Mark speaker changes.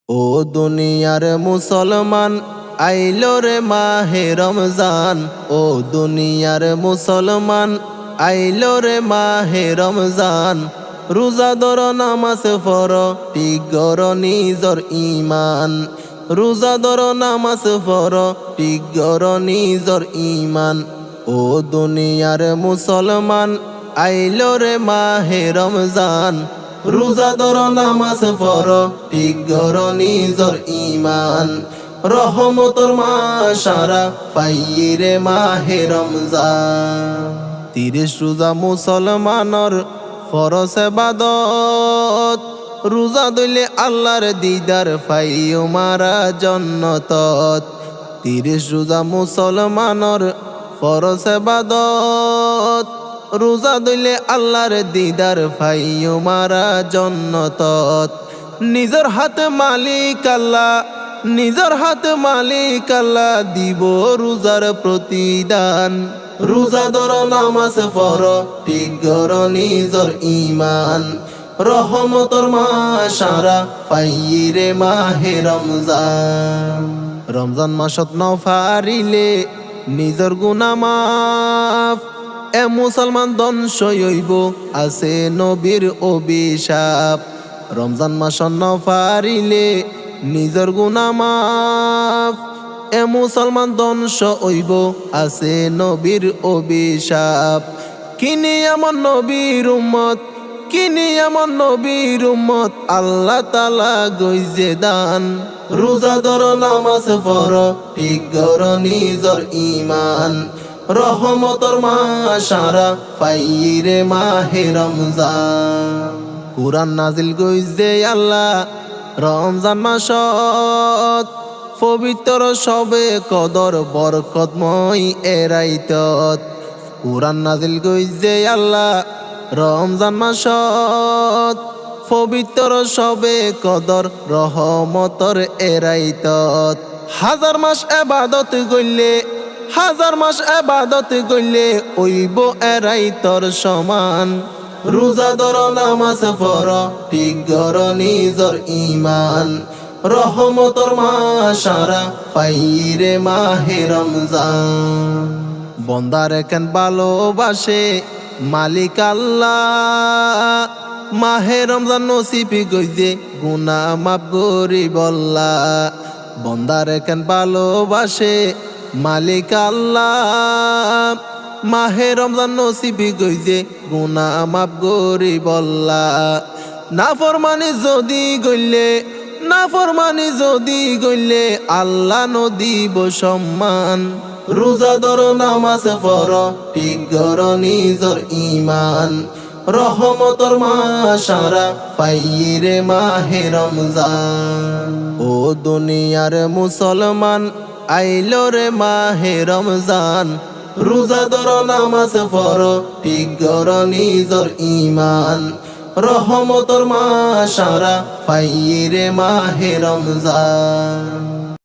Speaker 1: ও দুনিয়ার মুসলমান আইলো রে মাহে রমজান। ও দুনিয়ার মুসলমান আইলো রে মাহে রমজান। রোজা ধর নামাজ পড় ঠিক কর নিজর ঈমান। রোজা ধর নামাজ পড় ঠিক কর নিজর ঈমান। ও দুনিয়ার মুসলমান আইলো রে মাহে রমজান। রোজা ধর নামাজ পড় ঠিক কর নিজর ঈমান। রহমতর মাস সারা পাইরে মাহে রমজান। 30 রোজা মুসলমানর ফরজ ইবাদত। রোজা ধরলে আল্লাহর দিদার পাইও মারা জান্নাতত। 30 রোজা মুসলমানর ফরজ ইবাদত। রোজা ধরলে আল্লাহর দিদার পাইও মারা জান্নাতত। নিজের হাতে মালিক আল্লাহ, নিজের হাতে মালিক আল্লাহ দিব রোজার প্রতিদান। রোজা ধর নামাজ পড় ঠিক কর নিজর ঈমান। রহমতর মাস সারা পাইরে মাহে রমজান। রমজান মাসত নফারিলে নিজর গুনাহ মাফ। এ মুসলমান ধ্বংস হইব আছে নবীর অভিশাপ। রমজান মাসত নফারিলে নিজর গুনাহ মাফ। এ মুসলমান ধ্বংস হইব আছে নবীর অভিশাপ। কিনি এমন নবীর উম্মত, কিনি এমন নবীর উম্মত আল্লাহ তাআলা গইজে দান। রোজা ধর নামাজ পড় ঠিক কর নিজর ঈমান। রহমতর মাস সারা পাইরে মাহে রমজান। কুরআন নাজিল গইজে আল্লাহ রমজান মাসত। পবিত্র সবে কদর বরকতময় এরাইতত। কুরআন নাজিল গইজে আল্লাহ রমজান মাসত। পবিত্র সবে কদর রহমতর এরাইতত। হাজার মাস ইবাদত গইলে, হাজার মাস ইবাদত গইলে ওইব এরাইতর সমান। রোজা ধর নামাজ পড় ঠিক কর নিজর ঈমান। রহমতর মাস সারা পাইরে মাহে রমজান। বন্দার কেন ভালোবাসে মালিক আল্লাহ। মাহে রমজান নসিব গইজে গুনাহ মাফ করিব আল্লাহ। বন্দার কেন ভালোবাসে মালিক আল্লাহ। মাহে রমজান নসিব গইজে গুনাহ মাফ করিব আল্লাহ। নাফরমানি যদি গইলে, নাফরমানি যদি গইলে আল্লাহ নদিব সম্মান। রোজা ধর নামাজ পড় ঠিক কর নিজর ঈমান। রহমতর মাস সারা পাইরে মাহে রমজান। ও দুনিয়ার মুসলমান আইলো রে মাহে রমজান। রোজা ধর নামাজ পড় ঠিক কর নিজর ঈমান। রহমতর মাস সারা পাইরে মাহে রমজান।